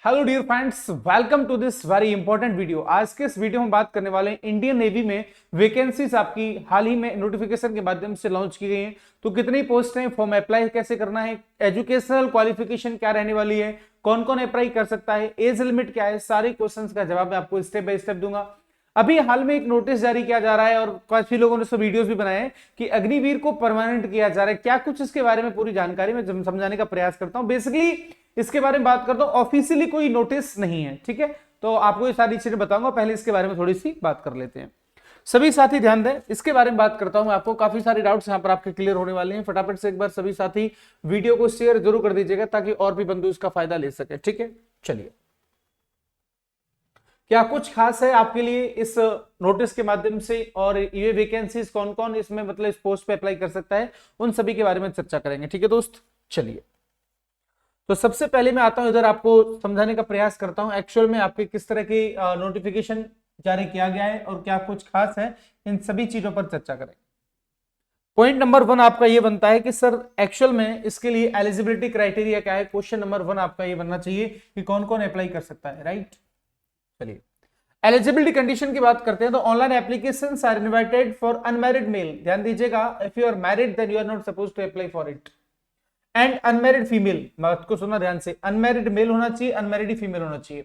Hello dear friends, welcome to this very important video. आज के इस वीडियो में बात करने वाले हैं इंडियन नेवी में वैकेंसीज आपकी हाल ही में नोटिफिकेशन के माध्यम से लॉन्च की गई हैं। तो कितनी पोस्ट हैं, फॉर्म अप्लाई कैसे करना है, एजुकेशनल क्वालिफिकेशन क्या रहने वाली है, कौन कौन अप्लाई कर सकता है, एज लिमिट क्या है, सारे क्वेश्चंस का जवाब मैं आपको स्टेप बाय स्टेप दूंगा। अभी हाल में एक नोटिस जारी किया जा रहा है और काफी लोगों ने सब वीडियोस भी बनाए हैं कि अग्निवीर को परमानेंट किया जा रहा है। क्या कुछ इसके बारे में पूरी जानकारी मैं समझाने का प्रयास करता हूं। बेसिकली इसके बारे में बात करता हूं, ऑफिशियली कोई नोटिस नहीं है, ठीक है। तो आपको ये सारी चीजें बताऊंगा, पहले इसके बारे में थोड़ी सी बात कर लेते हैं। सभी साथी ध्यान दें, इसके बारे में बात करता हूं। आपको काफी सारे डाउट्स यहां पर आपके क्लियर होने वाले हैं। फटाफट से एक बार सभी साथी वीडियो को शेयर जरूर कर दीजिएगा ताकि और भी बंधु इसका फायदा ले सके, ठीक है। चलिए, क्या कुछ खास है आपके लिए इस नोटिस के माध्यम से और ये वैकेंसीज कौन कौन इसमें मतलब इस पोस्ट पे अप्लाई कर सकता है, उन सभी के बारे में चर्चा करेंगे, ठीक है दोस्त। चलिए, तो सबसे पहले मैं आता हूं इधर, आपको समझाने का प्रयास करता हूं एक्चुअल में आपके किस तरह की नोटिफिकेशन जारी किया गया है और क्या कुछ खास है, इन सभी चीजों पर चर्चा करेंगे। पॉइंट नंबर 1 आपका ये बनता है कि सर एक्चुअल में इसके लिए एलिजिबिलिटी क्राइटेरिया क्या है। क्वेश्चन नंबर 1 आपका ये बनना चाहिए कि कौन कौन अप्लाई कर सकता है, राइट। चलिए, एलिजिबिलिटी कंडीशन की बात करते हैं तो online applications are invited for unmarried male. ध्यान दीजिएगा, if you are married then you are not suppose to apply for it. And unmarried female, बात को सुनना ध्यान से, अनमैरिड मेल होना चाहिए, अनमैरिड फीमेल होना चाहिए।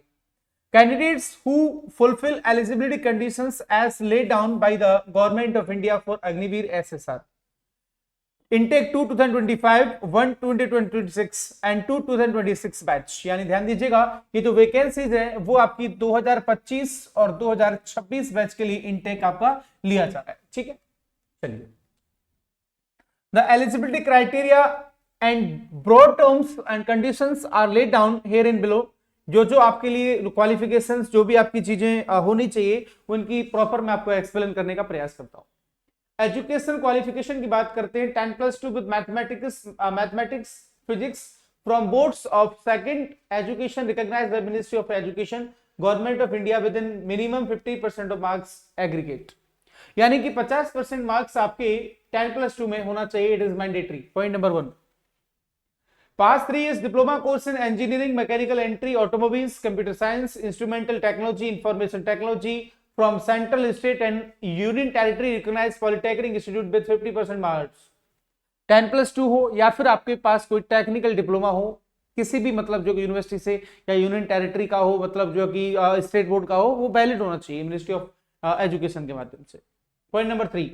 Candidates who fulfil eligibility conditions as laid down by the government of India for Agniveer SSR intake 2 2025, 1 2026 and 2 2026 batch. यानी ध्यान दीजिएगा कि जो वैकेंसीज है वो आपकी 2025 और 2026 बैच के लिए इनटेक आपका लिया जा रहा है, ठीक है। चलिए, the eligibility criteria and broad terms and conditions are laid down here in below. जो आपके लिए क्वालिफिकेशंस, जो भी आपकी चीजें होनी चाहिए, उनकी प्रॉपर मैं आपको एक्सप्लेन करने का प्रयास करता हूं। एजुकेशनल क्वालिफिकेशन की बात करते हैं, 10+2 with mathematics physics from boards of second education recognised by ministry of education government of India with in minimum 50% of marks aggregate. यानी कि 50% मार्क्स आपके 10+2 में होना चाहिए, it is mandatory. Point number 1, pass 3 years diploma course in engineering, mechanical entry, automobiles, computer science, instrumental technology, information technology from central, state and union territory recognized polytechnic institute with 50% marks। 10+2 हो या फिर आपके पास कोई technical diploma हो किसी भी मतलब जो कि यूनिवर्सिटी से या यूनियन टेरिटरी का हो, मतलब जो कि स्टेट बोर्ड का हो, वो वैलिड होना चाहिए मिनिस्ट्री ऑफ एजुकेशन के माध्यम से। Point number 3,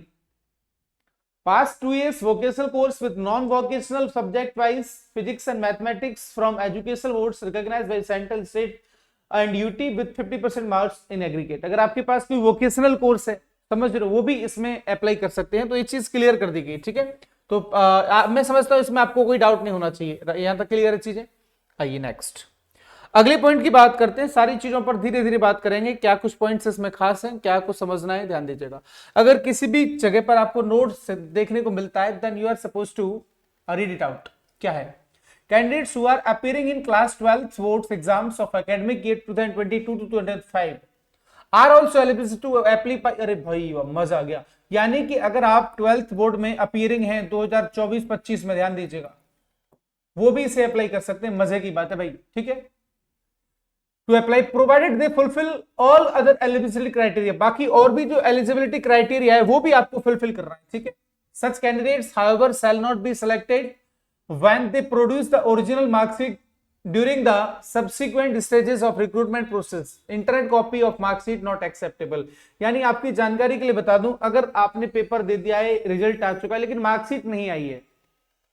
pass 2 years vocational course with non-vocational subject wise physics and mathematics from educational boards recognized by central, state and UT with 50% marks in aggregate। अगर आपके पास कोई वोकेशनल कोर्स है, समझ रहे हो, वो भी इसमें अप्लाई कर सकते हैं। तो ये चीज क्लियर कर दी गई, ठीक है। तो मैं समझता हूं इसमें आपको कोई डाउट नहीं होना चाहिए, यहां तक क्लियर है चीजें। आइए नेक्स्ट, अगले पॉइंट की बात करते हैं। सारी चीजों पर धीरे धीरे बात करेंगे, क्या कुछ पॉइंट्स इसमें खास हैं, क्या कुछ समझना है, ध्यान दीजिएगा। अगर किसी भी जगह पर आपको नोट्स देखने को मिलता है then you are suppose to read it out. क्या है, candidates who are appearing in class 12 boards exams of academic year 2022 to 2025 are also eligible to apply. अरे भाई मजा आ गया, यानी कि अगर आप 12th बोर्ड में अपीयरिंग हैं 2024-25 में, ध्यान दीजिएगा, वो भी इसे अप्लाई कर सकते हैं। मजे की बात है भाई, ठीक है। To apply provided they fulfil all other eligibility criteria, बाकी और भी जो एलिजिबिलिटी क्राइटेरिया है वो भी आपको फुलफिल कर रहा है, ठीक है। Such candidates however shall not be selected when they produce the original marksheet during the subsequent stages of recruitment process. Internet copy of marksheet not acceptable. यानी आपकी जानकारी के लिए बता दूं, अगर आपने पेपर दे दिया है, रिजल्ट आ चुका है, लेकिन मार्कशीट नहीं आई है,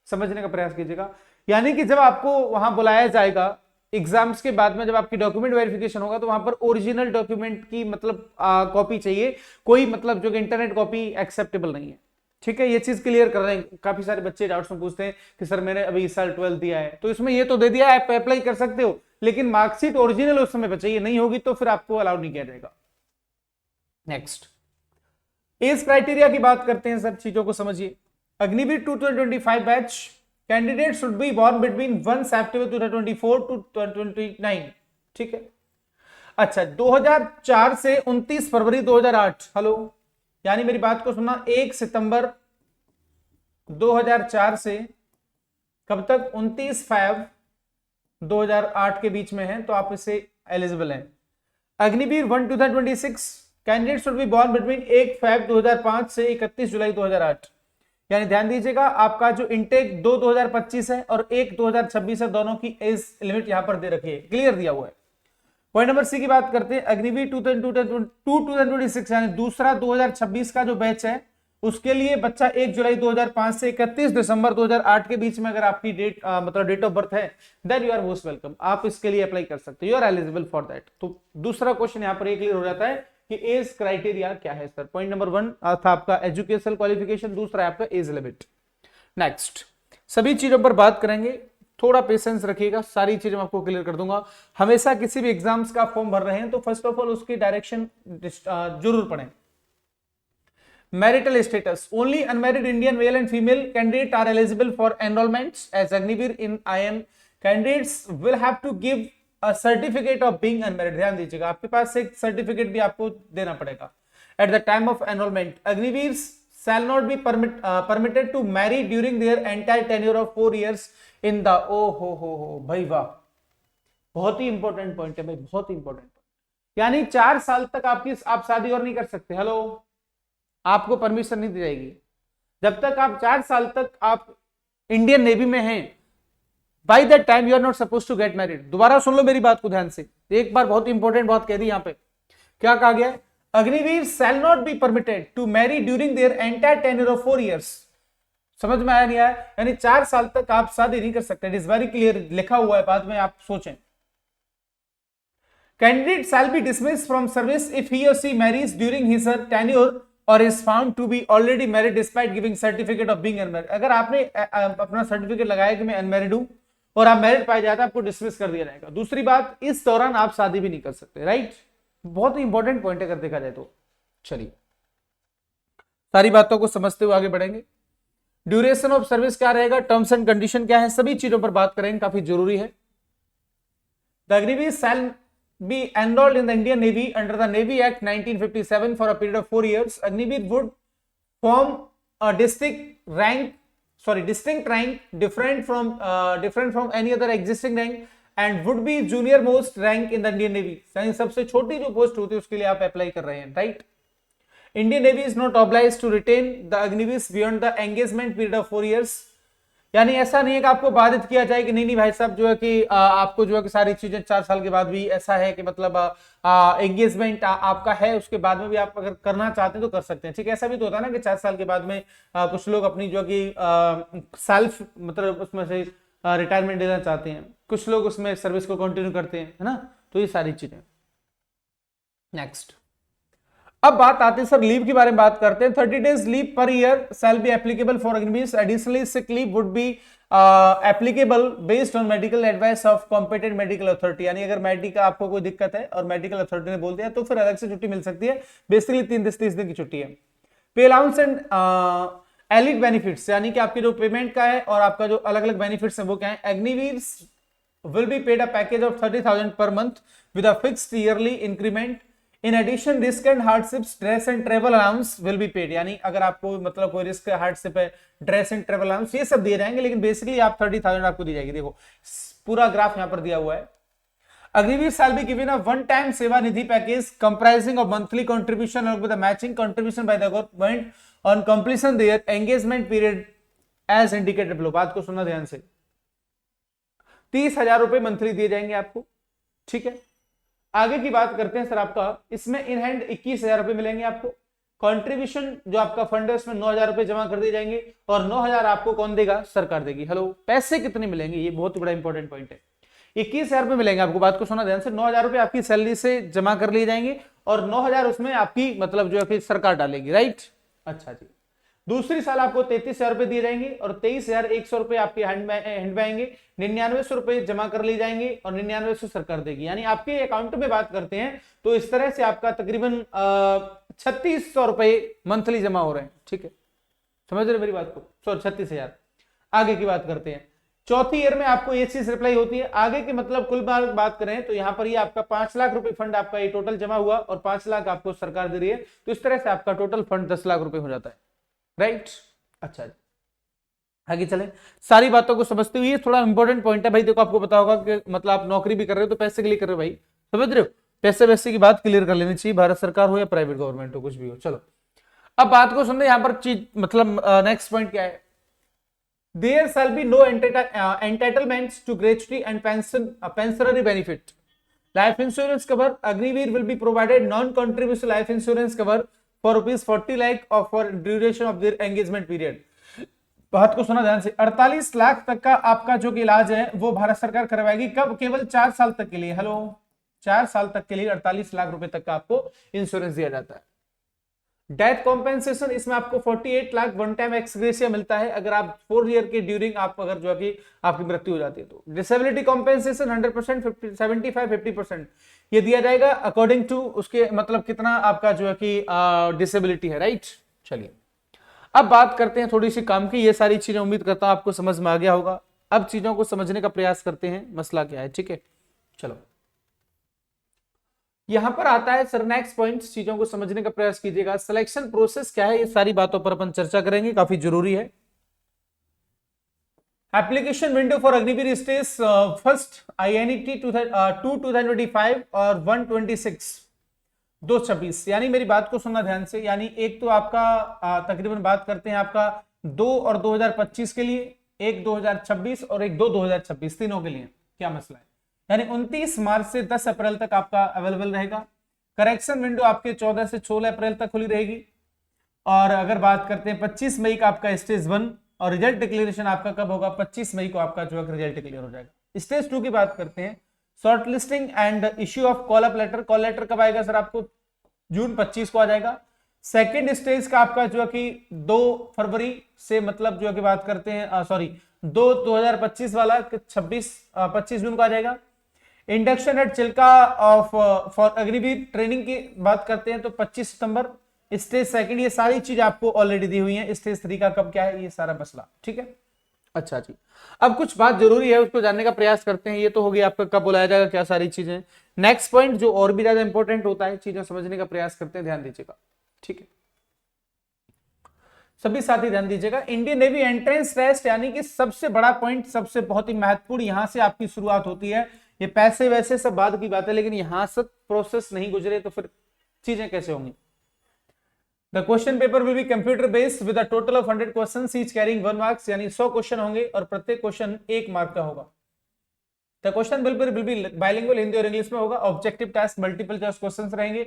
समझने का प्रयास कीजिएगा। यानी कि जब आपको वहां बुलाया जाएगा एग्जाम्स के बाद में, जब आपकी डॉक्यूमेंट वेरिफिकेशन होगा, तो वहां पर ओरिजिनल डॉक्यूमेंट की मतलब कॉपी चाहिए, कोई मतलब जो कि इंटरनेट कॉपी एक्सेप्टेबल नहीं है, ठीक है। ये चीज क्लियर कर रहे हैं। काफी सारे बच्चे डाउट्स में पूछते हैं कि सर मैंने अभी इस साल 12 दिया है, तो इसमें ये तो दे दिया है, आप अप्लाई कर सकते हो, लेकिन मार्कशीट ओरिजिनल उस समय पर चाहिए, नहीं होगी तो फिर आपको अलाउड नहीं किया जाएगा। नेक्स्ट, एज क्राइटेरिया की बात करते हैं सर, चीजों को समझिए। Agniveer 2025 batch candidate should be born between 1 September 2024 to 2029, ठीक है। अच्छा, 2004 से 29 फरवरी 2008, हेलो, यानी मेरी बात को सुनना, 1 सितंबर 2004 से कब तक, 29 फरवरी 2008 के बीच में हैं तो आप इससे एलिजिबल हैं। Agniveer 1 2026 candidates should be born between 1 Feb 2005 से 31 जुलाई 2008। यानी ध्यान दीजिएगा, आपका जो इनटेक 2025 है और 2026 है, दोनों की एज लिमिट यहां पर दे रखी है, क्लियर दिया हुआ है। पॉइंट नंबर सी की बात करते हैं। अग्निवीर 2026 यानी दूसरा 2026 का जो बैच है उसके लिए बच्चा 1 जुलाई 2005 से 31 दिसंबर 2008 के बीच में अगर आपकी मतलब डेट ऑफ बर्थ है, then you are most welcome, आप इसके लिए अप्लाई कर सकते हो, you are eligible for that. तो दूसरा क्वेश्चन यहां पर क्लियर हो जाता है कि एज क्राइटेरिया क्या है सर। पॉइंट नंबर 1 था आपका एजुकेशनल क्वालिफिकेशन, दूसरा है आपका एज लिमिट। नेक्स्ट सभी चीजों पर बात करेंगे, थोड़ा पेशेंस रखिएगा, सारी चीजें मैं आपको क्लियर कर दूंगा। हमेशा किसी भी एग्जाम्स का फॉर्म भर रहे हैं तो फर्स्ट ऑफ ऑल उसकी डायरेक्शन जरूर पढ़ें। Marital status: only unmarried Indian male and female candidate are eligible for enrollments as Agnivir in IM. Candidates will have to give a certificate of being unmarried. ध्यान दीजिएगा, आपके पास एक certificate भी आपको देना पड़ेगा। At the time of enrollment, Agnivirs shall not be permitted to marry during their entire tenure of 4 years in the हो भाई वाह, बहुत ही इंपॉर्टेंट पॉइंट है भाई, बहुत ही इंपॉर्टेंट। यानी 4 साल तक आप शादी और नहीं कर सकते। हेलो, आपको परमिशन नहीं दी जाएगी जब तक आप 4 साल तक आप इंडियन नेवी में हैं। By that time you are not suppose to get married. दोबारा सुन लो मेरी बात को ध्यान से, एक बार बहुत इंपॉर्टेंट बात कह दी यहां पे। क्या कहा गया है? Agniveer shall not be permitted to marry during their entire tenure of 4 years। समझ में आया नहीं आया? यानी 4 साल तक आप शादी नहीं कर सकते। इट इज वेरी क्लियर, लिखा हुआ है, बाद में आप सोचें। Candidate shall be dismissed from service if he और सी मैरीज ड्यूरिंग हिज टेन्योर और is found to be already married despite giving certificate of being unmarried। अगर आपने अपना सर्टिफिकेट लगाया कि मैं अनमैरिड हूं और आप मैरिड पाए जाते हैं, आपको डिसमिस कर दिया जाएगा। दूसरी बात, इस दौरान आप शादी भी नहीं कर सकते, राइट। बहुत ही इंपॉर्टेंट पॉइंट अगर देखा जाए तो। चलिए सारी बातों को समझते हुए आगे बढ़ेंगे। ड्यूरेशन ऑफ सर्विस क्या रहेगा, टर्म्स एंड कंडीशन क्या है, सभी चीजों पर बात करेंगे, काफी जरूरी है। The Agniveer shall be enrolled in the Indian Navy under the Navy Act 1957 for a period of 4 years. Agnivir would form a distinct rank different from any other existing rank and would be junior most rank in the Indian Navy। यानी सबसे छोटी जो post होती है उसके लिए आप apply कर रहे हैं, right. Indian Navy is not obliged to retain the Agnivirs beyond the engagement period of 4 years। यानी ऐसा नहीं है कि आपको बाधित किया जाए कि नहीं भाई साहब जो है कि आपको जो है कि सारी चीजें 4 साल के बाद भी ऐसा है कि मतलब एंगेजमेंट आपका है, उसके बाद में भी आप अगर करना चाहते हैं तो कर सकते हैं, ठीक है। ऐसा भी तो होता है ना कि 4 साल के बाद में कुछ लोग अपनी जो कि सेल्फ मतलब उसमें से रिटायरमेंट लेना चाहते हैं, कुछ लोग उसमें सर्विस को कंटिन्यू करते हैं, है ना। तो ये सारी चीजें। नेक्स्ट अब बात आती है सर लीव के बारे में बात करते हैं। 30 days leave per year shall be applicable for Agniveers. Additionally sick leave would be applicable based on medical advice of competent medical authority. यानी अगर मेडिकल आपको कोई दिक्कत है और मेडिकल अथॉरिटी ने बोल दिया तो फिर अलग से छुट्टी मिल सकती है। बेसिकली 30 दिन की छुट्टी है। पे अलाउंस एंड एलिड बेनिफिट्स, यानी कि आपकी जो पेमेंट का है और आपका जो अलग अलग बेनिफिट्स है वो क्या है। अग्निवीर्स will be paid a package of 30,000 per month with a fixed yearly increment। In addition, risk and hardships, dress and travel allowance will be paid। यानी अगर आपको मतलब कोई रिस्क हार्डशिप है, ड्रेस एंड ट्रेवल अलाउंस ये सब दिए जाएंगे, लेकिन बेसिकली आप 30,000 आपको दी जाएगी। देखो पूरा ग्राफ यहां पर दिया हुआ है। Agniveer shall be given a one time Seva Nidhi package comprising of monthly contribution along with the matching contribution by the government on completion their engagement period as indicated below. बात को सुनना ध्यान से। 30,000 रुपए मंथली दिए जाएंगे आपको, ठीक है। आगे की बात करते हैं सर, आपका इसमें इन हैंड 21,000 रुपए मिलेंगे आपको। कंट्रीब्यूशन जो आपका फंड है उसमें 9,000 रुपए जमा कर दिए जाएंगे और 9,000 आपको कौन देगा, सरकार देगी। हेलो, पैसे कितने मिलेंगे, ये बहुत बड़ा इंपॉर्टेंट पॉइंट है। 21,000 रुपए मिलेंगे आपको, बात को सुना ध्यान से। 9,000 रुपए आपकी सैलरी से जमा कर लिए जाएंगे और 9,000 उसमें आपकी मतलब जो है कि सरकार डालेगी, राइट। अच्छा जी। दूसरी साल आपको 33,000 रुपए दिए जाएंगे और 23,100 रुपए आपके हैंड में आएंगे। 9900 रुपए जमा कर ली जाएंगे और 9900 सरकार देगी। यानी आपके अकाउंट में बात करते हैं तो इस तरह से आपका तकरीबन 3600 रुपए मंथली जमा हो रहे हैं, ठीक है। समझ रहे मेरी बात को, सॉरी 36,000। आगे की बात करते हैं। चौथी ईयर में आपको ये चीज रिप्लाई होती है। आगे की मतलब कुल बात करें तो यहाँ पर ये आपका 5 लाख रुपए फंड आपका ये टोटल जमा हुआ और 5 लाख आपको सरकार दे रही है। तो इस तरह से आपका टोटल फंड 10 लाख रुपए हो जाता है, राइट। अच्छा जी। आगे चले, सारी बातों को समझते हुए, ये थोड़ा इंपॉर्टेंट पॉइंट है भाई। देखो आपको पता होगा कि मतलब आप नौकरी भी कर रहे हो तो पैसे के लिए कर रहे हो भाई, समझ रहे हो, पैसे वैसे की बात क्लियर कर लेनी चाहिए, भारत सरकार हो या प्राइवेट गवर्नमेंट हो, कुछ भी हो। चलो अब बात को सुनते, यहां पर चीज मतलब नेक्स्ट पॉइंट क्या है, there shall be no entitlements to gratuity and pensionary benefit. Life insurance cover, Agniveer will be provided non-contribution life insurance cover for rupees 40 lakh or for duration of their engagement period. बात को सुना ध्यान से, 48 लाख तक का आपका जो इलाज है वो भारत सरकार करवाएगी, कब, केवल 4 साल तक के लिए। हेलो, 4 साल तक के लिए 48 लाख रुपए तक का आपको इंश्योरेंस दिया जाता है। डेथ कॉम्पेंसेशन, इसमें आपको 48 लाख वन टाइम एक्सग्रेशिया मिलता है अगर आप 4 ईयर के ड्यूरिंग आप अगर जो है कि आपकी मृत्यु हो जाती है तो। डिसेबिलिटी कॉम्पेंसेशन 100%, 75-50% ये दिया जाएगा अकॉर्डिंग टू उसके मतलब कितना आपका जो है कि डिसेबिलिटी है, राइट। चलिए अब बात करते हैं थोड़ी सी काम की, ये सारी चीजें उम्मीद करता हूं आपको समझ में आ गया होगा। अब चीजों को समझने का प्रयास करते हैं, मसला क्या है, ठीक है। चलो यहां पर आता है सर नेक्स्ट पॉइंट, चीजों को समझने का प्रयास कीजिएगा। सिलेक्शन प्रोसेस क्या है, ये सारी बातों पर अपन चर्चा करेंगे, काफी जरूरी है। Application window for Agniveer stage first INET 2025 और 126 यानी मेरी बात को सुनना ध्यान से, यानी एक तो आपका तकरीबन बात करते हैं आपका 2 और 2025 के लिए, एक 2026 और एक 2026, तीनों के लिए क्या मसला है, यानी 29 मार्च से 10 अप्रैल तक आपका अवेलेबल रहेगा। करेक्शन विंडो आपके 14 से 16 अप्रैल तक खुली रहेगी। और अगर बात करते हैं 25 मई का आपका स्टेज 1 और रिजल्ट डिक्लेरेशन आपका कब होगा, 25 मई को आपका जो है रिजल्ट क्लियर हो जाएगा। स्टेज 2 की बात करते हैं, shortlisting and issue of call up letter, call letter कब आएगा सर, आपको जून 25 को आ जाएगा। सेकेंड स्टेज का आपका जो है कि 2 फरवरी से मतलब जो है कि बात करते हैं सॉरी 2025 वाला 25 जून को आ जाएगा। Induction at Chilka of for Agniveer training की बात करते हैं तो 25 सितंबर। स्टेज सेकंड, ये सारी चीज आपको ऑलरेडी दी हुई है। स्टेज 3 का कब क्या है, ये सारा मसला, ठीक है। अच्छा जी, अब कुछ बात जरूरी है उसको जानने का प्रयास करते हैं। ये तो हो गया आपका कब बुलाया जाएगा, क्या सारी चीजें। नेक्स्ट पॉइंट जो और भी ज्यादा इंपॉर्टेंट होता है, चीजें समझने का प्रयास करते हैं, ध्यान दीजिएगा, ठीक है सभी साथी, ध्यान दीजिएगा। इंडियन नेवी एंट्रेंस टेस्ट, यानी कि सबसे बड़ा पॉइंट, सबसे बहुत ही महत्वपूर्ण, यहां से आपकी शुरुआत होती है। ये पैसे वैसे सब बाद की बात है, लेकिन यहां से प्रोसेस नहीं गुजरे तो फिर चीजें कैसे होंगी। The question paper will be computer based with a total of 100 questions each carrying 1 marks, यानी 100 क्वेश्चन होंगे और प्रत्येक क्वेश्चन 1 मार्क का होगा। The question will be bilingual, Hindi और इंग्लिश में होगा। Objective task multiple choice questions रहेंगे,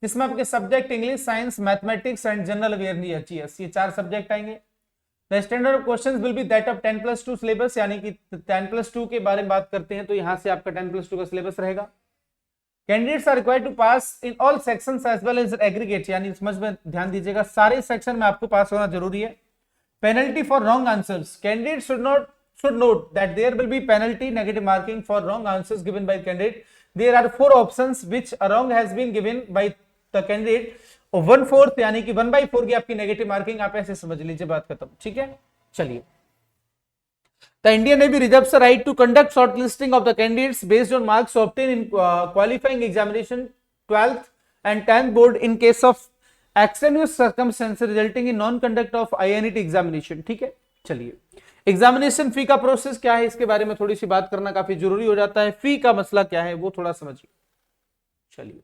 जिसमें आपके subject English, science, mathematics and general awareness, ये 4 सब्जेक्ट आएंगे। The standard of questions will be that of 10+2 syllabus, यानी कि 10+2 के बारे में बात करते हैं तो यहां से आपका 10+2 का सिलेबस रहेगा। Candidates are required to pass in all sections as well as aggregate, यानी समझ में ध्यान दीजिएगा, सारे सेक्शन में आपको पास होना जरूरी है। Penalty for wrong answers, candidate should note that there will be penalty negative marking for wrong answers given by candidate. There are 4 options which a wrong has been given by the candidate, 1/4 यानी कि 1/4 की आपकी negative marking, आप ऐसे समझ लीजिए, बात खत्म, ठीक है। चलिए, the Indian Navy reserves the right to conduct shortlisting of the candidates based on marks obtained in qualifying examination 12th and 10th board in case of extraneous circumstances resulting in non-conduct of INET examination, ठीक है। चलिए, examination फी का process क्या है, इसके बारे में थोड़ी सी बात करना काफी जरूरी हो जाता है। फी का मसला क्या है वो थोड़ा समझिए। चलिए,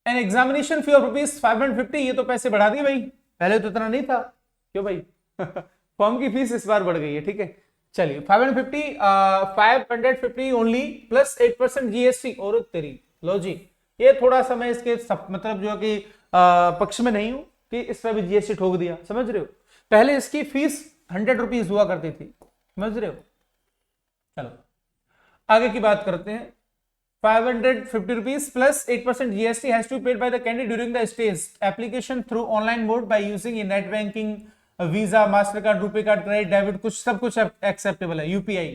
एन एग्जामिनेशन फी ऑफ ₹550, ये तो पैसे बढ़ा दिए भाई, पहले तो इतना नहीं था, क्यों भाई फॉर्म की फीस इस बार बढ़ गई है, ठीक है। चलिए 550 ओनली प्लस 8% GST, और तेरी लो जी, ये थोड़ा सा मैं इसके मतलब जो है कि पक्ष में नहीं हूं कि इस पर भी GST ठोक दिया, समझ रहे हो। पहले इसकी फीस 100 रुपीज हुआ करती थी, समझ रहे हो। चलो आगे की बात करते हैं। 550 rupees plus 8% GST has to be paid by the candidate during the stage application through online mode by using a net banking, Visa, Mastercard, Rupee card, credit, debit, कुछ सब कुछ acceptable है, UPI.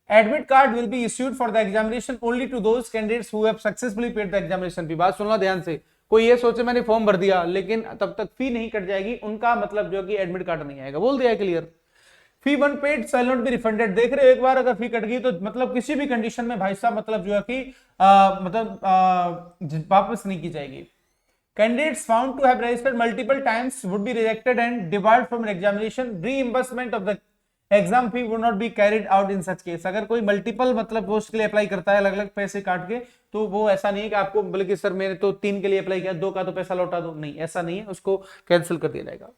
Admit card will be issued for the examination only to those candidates who have successfully paid the examination fee. बात सुनना ध्यान से, कोई ये सोचे मैंने फॉर्म भर दिया लेकिन तब तक फी नहीं कट जाएगी, उनका मतलब जो कि एडमिट कार्ड नहीं आएगा, बोल दिया clear. Fee one paid shell not be refunded, देख रहे हो एक बार अगर फी कट गई तो मतलब किसी भी कंडीशन में भाई साहब मतलब जो है कि मतलब वापस नहीं की जाएगी। Candidates found to have registered multiple times would be rejected and debarred from an examination. Reimbursement of the exam fee would not be carried out in such case. अगर कोई मल्टीपल मतलब पोस्ट के लिए अप्लाई करता है अलग अलग पैसे काट के, तो वो ऐसा नहीं है कि आपको बोले कि सर मैंने तो 3 के लिए अप्लाई किया, 2 का तो पैसा लौटा दो, नहीं ऐसा नहीं है, उसको कैंसिल कर दिया जाएगा।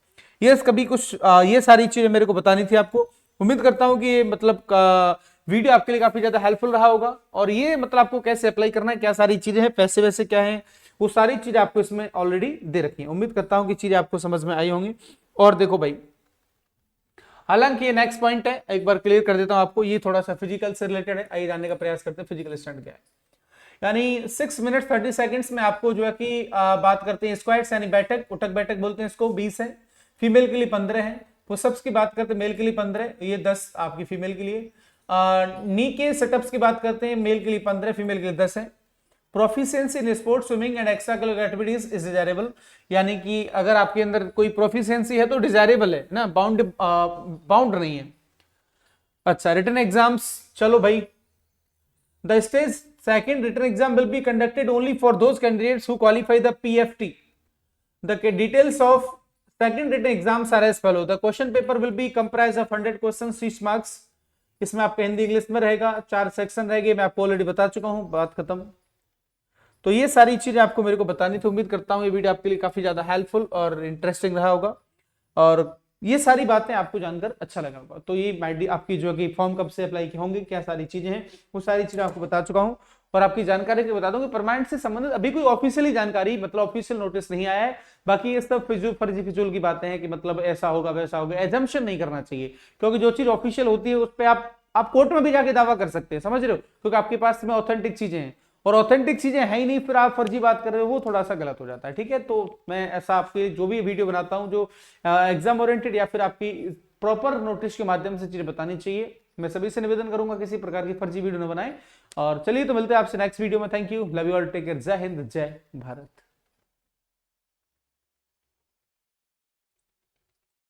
यस, कभी कुछ ये सारी चीजें मेरे को बतानी थी आपको। उम्मीद करता हूं कि ये मतलब वीडियो आपके लिए काफी ज्यादा हेल्पफुल रहा होगा, और ये मतलब आपको कैसे अप्लाई करना है, क्या सारी चीजें हैं, पैसे वैसे क्या हैं, वो सारी चीजें आपको इसमें ऑलरेडी दे रखी हैं। उम्मीद करता हूं कि चीजें आपको समझ में आई होंगी। और देखो भाई, हालांकि ये नेक्स्ट पॉइंट है, एक बार क्लियर कर देता हूं आपको, ये थोड़ा सा फिजिकल से रिलेटेड है। आइए जानने का प्रयास करते हैं फिजिकल स्टैंड क्या है। यानी 6 मिनट 30 सेकंड्स में आपको जो है कि बात करते हैं स्क्वाट्स यानी बैठक, उठक बैठक बोलते हैं इसको, 20 है, फीमेल के लिए 15 है। पुशअप्स की बात करते हैं मेल के लिए 15, ये 10 आपकी फीमेल के लिए। नी के सेटअप्स की बात करते हैं, मेल के लिए 15, फीमेल के लिए 10 है। Proficiency in sports, swimming and extra curricular activities is desirable, यानी कि अगर आपके अंदर कोई प्रोफिशिएंसी है तो डिजायरेबल है ना, बाउंड नहीं है। अच्छा, रिटन एग्जाम्स, चलो भाई, the stage second written exam will be conducted only for those candidates who qualify the PFT. The details of second written exams are as follow. The question paper will be comprised of 100 questions, 6 marks. इसमें आपका Hindi English में रहेगा, 4 section रहेंगे, मैं आपको already बता चुका हूं, बात खत्म। तो ये सारी चीजें आपको मेरे को बतानी थी। उम्मीद करता हूं ये वीडियो आपके लिए काफी ज्यादा हेल्पफुल और इंटरेस्टिंग रहा होगा, और ये सारी बातें आपको जानकर अच्छा लगा होगा। तो ये आपकी जो कि फॉर्म कब से अप्लाई होंगे, क्या सारी चीजें हैं, वो सारी चीजें आपको बता चुका हूं। और आपकी जानकारी के बता दूं कि परमानेंट से संबंधित अभी कोई ऑफिशियली जानकारी मतलब ऑफिशियल नोटिस नहीं आया है। बाकी ये सब फर्जी फिजूल की बातें हैं कि मतलब ऐसा होगा वैसा होगा, एजम्पशन नहीं करना चाहिए, क्योंकि जो चीज ऑफिशियल होती है उस पर आप कोर्ट में भी जाके दावा कर सकते हैं, समझ रहे हो, क्योंकि आपके पास में ऑथेंटिक चीजें हैं, और ऑथेंटिक चीजें है ही नहीं, फिर आप फर्जी बात कर रहे हो, वो थोड़ा सा गलत हो जाता है। ठीक है, तो मैं ऐसा आपके जो भी वीडियो बनाता हूं जो एग्जाम ओरिएंटेड या फिर आपकी प्रॉपर नोटिस के माध्यम से चीजें बतानी चाहिए, मैं सभी से निवेदन करूंगा किसी प्रकार की फर्जी वीडियो न बनाएं। और चलिए, तो मिलते हैं आपसे नेक्स्ट वीडियो में। Thank you, love you all, take care, जय हिंद, जय भारत।